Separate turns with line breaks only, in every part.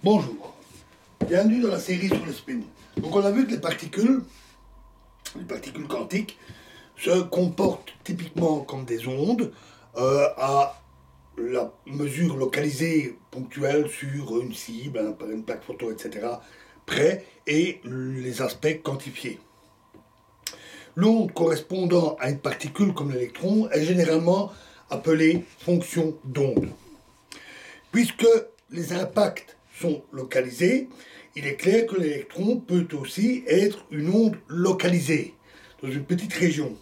Bonjour, bienvenue dans la série sur le spin. Donc on a vu que les particules quantiques, se comportent typiquement comme des ondes à la mesure localisée ponctuelle sur une cible, par une plaque photo, etc. près, et les aspects quantifiés. L'onde correspondant à une particule comme l'électron est généralement appelée fonction d'onde. Puisque les impacts sont localisés, il est clair que l'électron peut aussi être une onde localisée dans une petite région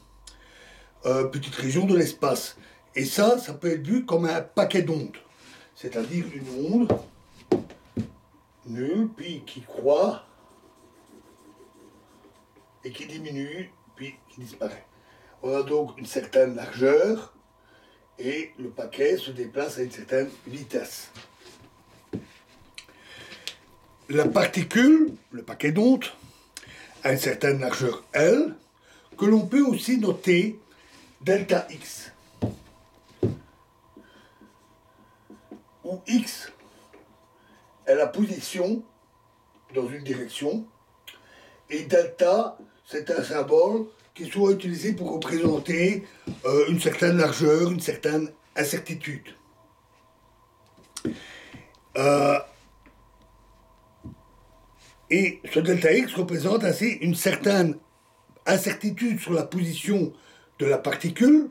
de l'espace. Et ça peut être vu comme un paquet d'ondes, c'est-à-dire une onde nulle, puis qui croît et qui diminue, puis qui disparaît. On a donc une certaine largeur et le paquet se déplace à une certaine vitesse. La particule, le paquet d'ondes, a une certaine largeur L, que l'on peut aussi noter delta X, où X est la position dans une direction, et delta, c'est un symbole qui soit utilisé pour représenter une certaine largeur, une certaine incertitude. Et ce delta X représente ainsi une certaine incertitude sur la position de la particule,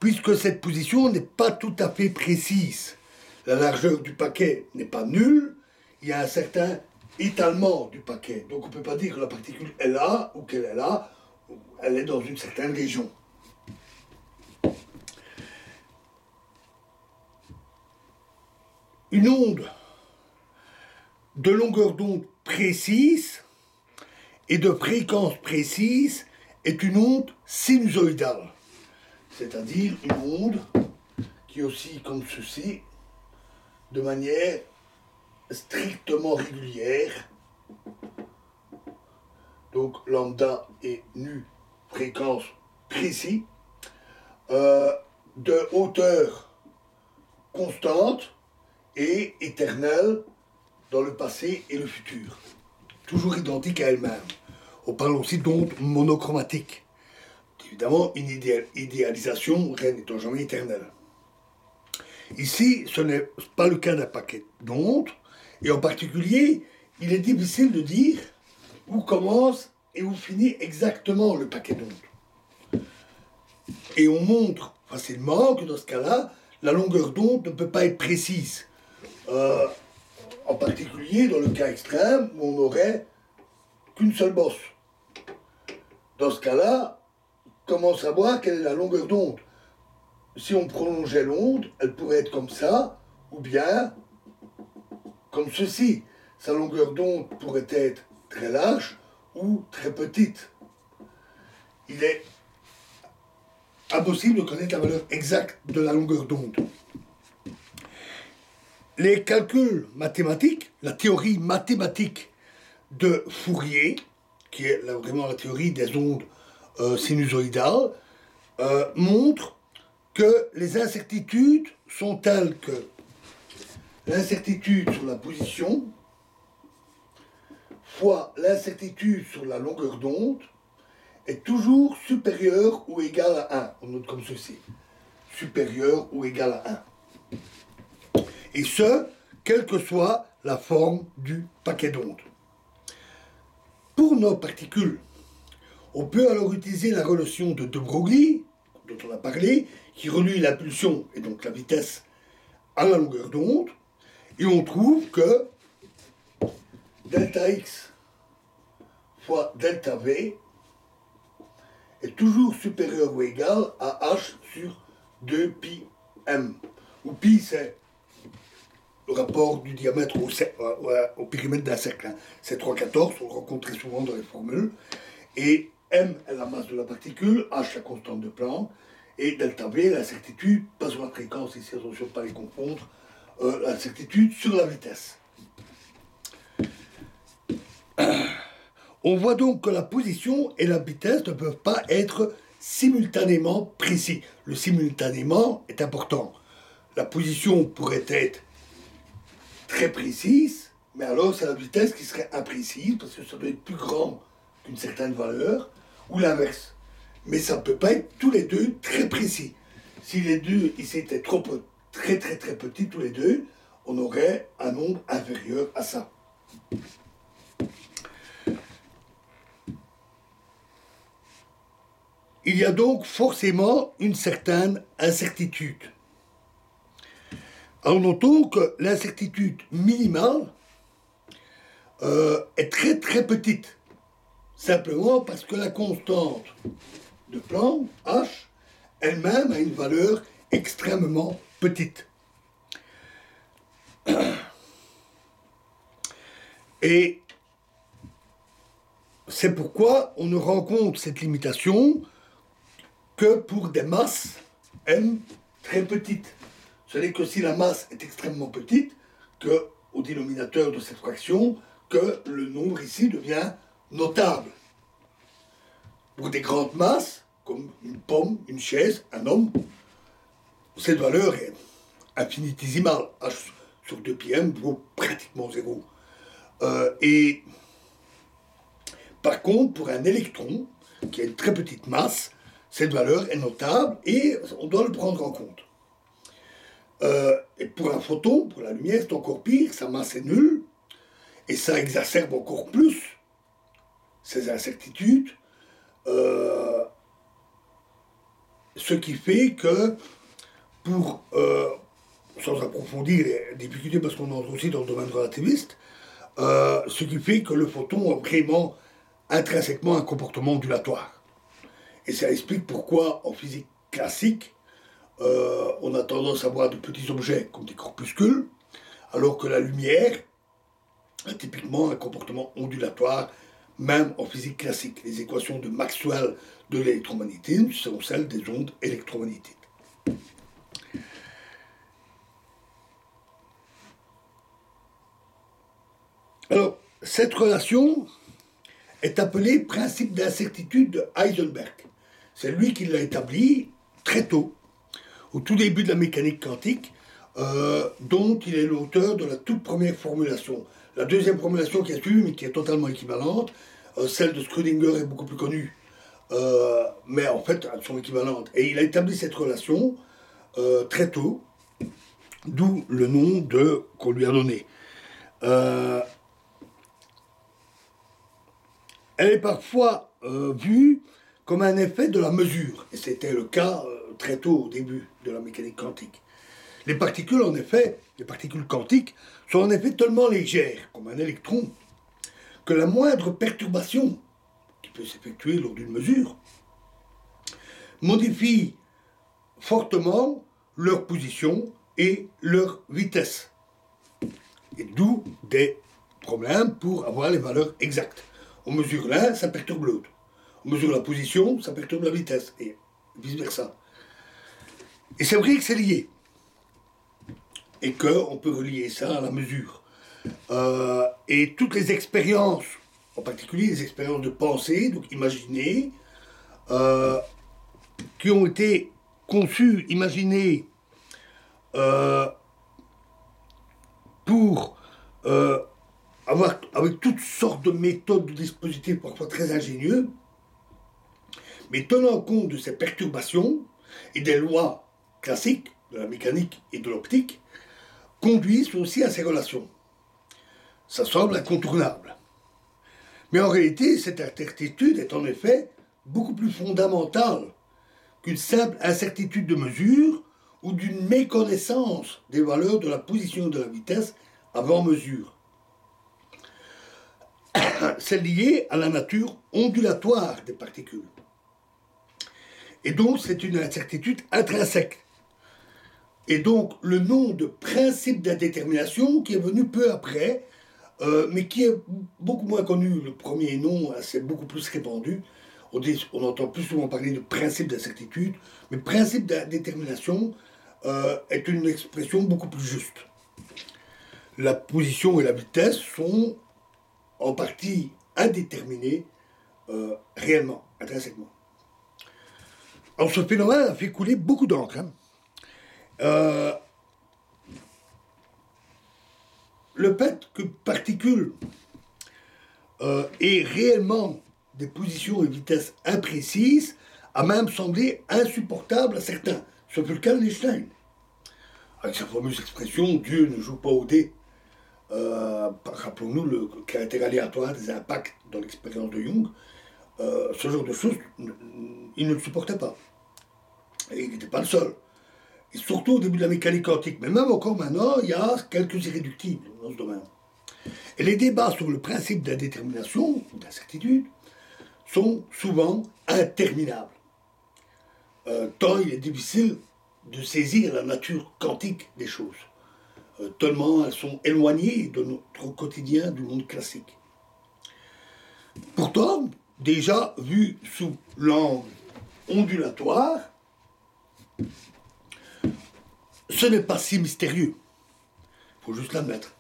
puisque cette position n'est pas tout à fait précise. La largeur du paquet n'est pas nulle, il y a un certain étalement du paquet. Donc on ne peut pas dire que la particule est là, ou qu'elle est là, elle est dans une certaine région. Une onde de longueur d'onde précise et de fréquence précise est une onde sinusoïdale, c'est-à-dire une onde qui oscille comme ceci, de manière strictement régulière. Donc lambda et nu, fréquence précis, de hauteur constante et éternelle dans le passé et le futur, toujours identique à elle-même. On parle aussi d'onde monochromatique. Évidemment, une idéalisation, rien n'étant jamais éternelle. Ici, ce n'est pas le cas d'un paquet d'ondes, et en particulier, il est difficile de dire où commence et où finit exactement le paquet d'ondes. Et on montre facilement que dans ce cas-là, la longueur d'onde ne peut pas être précise. En particulier dans le cas extrême où on n'aurait qu'une seule bosse. Dans ce cas-là, comment savoir quelle est la longueur d'onde? Si on prolongeait l'onde, elle pourrait être comme ça, ou bien comme ceci. Sa longueur d'onde pourrait être très large ou très petite. Il est impossible de connaître la valeur exacte de la longueur d'onde. Les calculs mathématiques, la théorie mathématique de Fourier, qui est vraiment la théorie des ondes sinusoïdales, montre que les incertitudes sont telles que l'incertitude sur la position fois l'incertitude sur la longueur d'onde est toujours supérieure ou égale à 1. On note comme ceci. Supérieur ou égal à 1. Et ce, quelle que soit la forme du paquet d'ondes. Pour nos particules, on peut alors utiliser la relation de De Broglie, dont on a parlé, qui relie l'impulsion et donc la vitesse à la longueur d'onde, et on trouve que delta x fois delta v est toujours supérieur ou égal à h sur 2 pi m, où pi c'est le rapport du diamètre au périmètre d'un cercle. C'est 3,14, on le rencontre très souvent dans les formules. Et m est la masse de la particule, h la constante de Planck, et delta v, l'incertitude, pas sur la fréquence ici, attention de ne pas les confondre, l'incertitude sur la vitesse. On voit donc que la position et la vitesse ne peuvent pas être simultanément précis. Le simultanément est important. La position pourrait être très précise, mais alors c'est la vitesse qui serait imprécise, parce que ça doit être plus grand qu'une certaine valeur, ou l'inverse. Mais ça ne peut pas être tous les deux très précis. Si les deux ils étaient très très très petits tous les deux, on aurait un nombre inférieur à ça. Il y a donc forcément une certaine incertitude. Alors notons que l'incertitude minimale est très très petite, simplement parce que la constante de Planck, H, elle-même a une valeur extrêmement petite. Et c'est pourquoi on ne rencontre cette limitation que pour des masses M très petites. Ce n'est que si la masse est extrêmement petite que, au dénominateur de cette fraction, que le nombre ici devient notable. Pour des grandes masses, comme une pomme, une chaise, un homme, cette valeur est infinitésimale. H sur 2πm vaut pratiquement 0. Et par contre, pour un électron, qui a une très petite masse, cette valeur est notable et on doit le prendre en compte. Et pour un photon, pour la lumière, c'est encore pire, sa masse est nulle, et ça exacerbe encore plus ces incertitudes, ce qui fait que, sans approfondir les difficultés, parce qu'on entre aussi dans le domaine relativiste, ce qui fait que le photon a vraiment intrinsèquement un comportement ondulatoire. Et ça explique pourquoi, en physique classique, on a tendance à voir de petits objets comme des corpuscules, alors que la lumière a typiquement un comportement ondulatoire, même en physique classique. Les équations de Maxwell de l'électromagnétisme sont celles des ondes électromagnétiques. Alors, cette relation est appelée principe d'incertitude de Heisenberg. C'est lui qui l'a établi très tôt, au tout début de la mécanique quantique, dont il est l'auteur de la toute première formulation. La deuxième formulation qui a suivi, mais qui est totalement équivalente, celle de Schrödinger est beaucoup plus connue, mais en fait, elles sont équivalentes. Et il a établi cette relation très tôt, d'où le nom qu'on lui a donné. Elle est parfois vue comme un effet de la mesure, et c'était le cas très tôt au début de la mécanique quantique. Les particules, en effet, les particules quantiques, sont en effet tellement légères, comme un électron, que la moindre perturbation qui peut s'effectuer lors d'une mesure modifie fortement leur position et leur vitesse. Et d'où des problèmes pour avoir les valeurs exactes. On mesure l'un, ça perturbe l'autre. On mesure la position, ça perturbe la vitesse, et vice-versa. Et c'est vrai que c'est lié. Et qu'on peut relier ça à la mesure. Et toutes les expériences, en particulier les expériences de pensée, donc imaginées, qui ont été conçues, imaginées pour avec toutes sortes de méthodes, de dispositifs parfois très ingénieux, mais tenant compte de ces perturbations et des lois classiques de la mécanique et de l'optique, conduisent aussi à ces relations. Ça semble incontournable. Mais en réalité, cette incertitude est en effet beaucoup plus fondamentale qu'une simple incertitude de mesure ou d'une méconnaissance des valeurs de la position et de la vitesse avant mesure. C'est lié à la nature ondulatoire des particules. Et donc, c'est une incertitude intrinsèque. Et donc, le nom de principe d'indétermination qui est venu peu après, mais qui est beaucoup moins connu. Le premier nom, c'est beaucoup plus répandu. On entend plus souvent parler de principe d'incertitude, mais principe d'indétermination est une expression beaucoup plus juste. La position et la vitesse sont en partie indéterminées réellement, intrinsèquement. Alors ce phénomène a fait couler beaucoup d'encre. le fait que particules aient réellement des positions et vitesses imprécises a même semblé insupportable à certains. Ce fut le cas d'Einstein. Avec sa fameuse expression « Dieu ne joue pas au dé ». Rappelons-nous le caractère aléatoire des impacts dans l'expérience de Jung. Ce genre de choses, il ne le supportait pas. Et il n'était pas le seul. Et surtout au début de la mécanique quantique. Mais même encore maintenant, il y a quelques irréductibles dans ce domaine. Et les débats sur le principe d'indétermination, ou d'incertitude, sont souvent interminables. Tant il est difficile de saisir la nature quantique des choses. Tellement elles sont éloignées de notre quotidien du monde classique. Pourtant, déjà vu sous l'angle ondulatoire, ce n'est pas si mystérieux. Il faut juste l'admettre.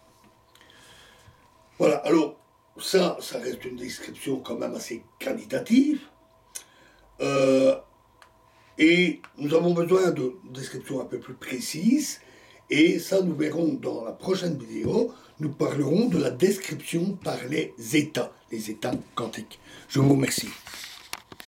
Voilà, alors ça reste une description quand même assez qualitative. Et nous avons besoin de descriptions un peu plus précises. Et ça, nous verrons dans la prochaine vidéo. Nous parlerons de la description par les états quantiques. Je vous remercie.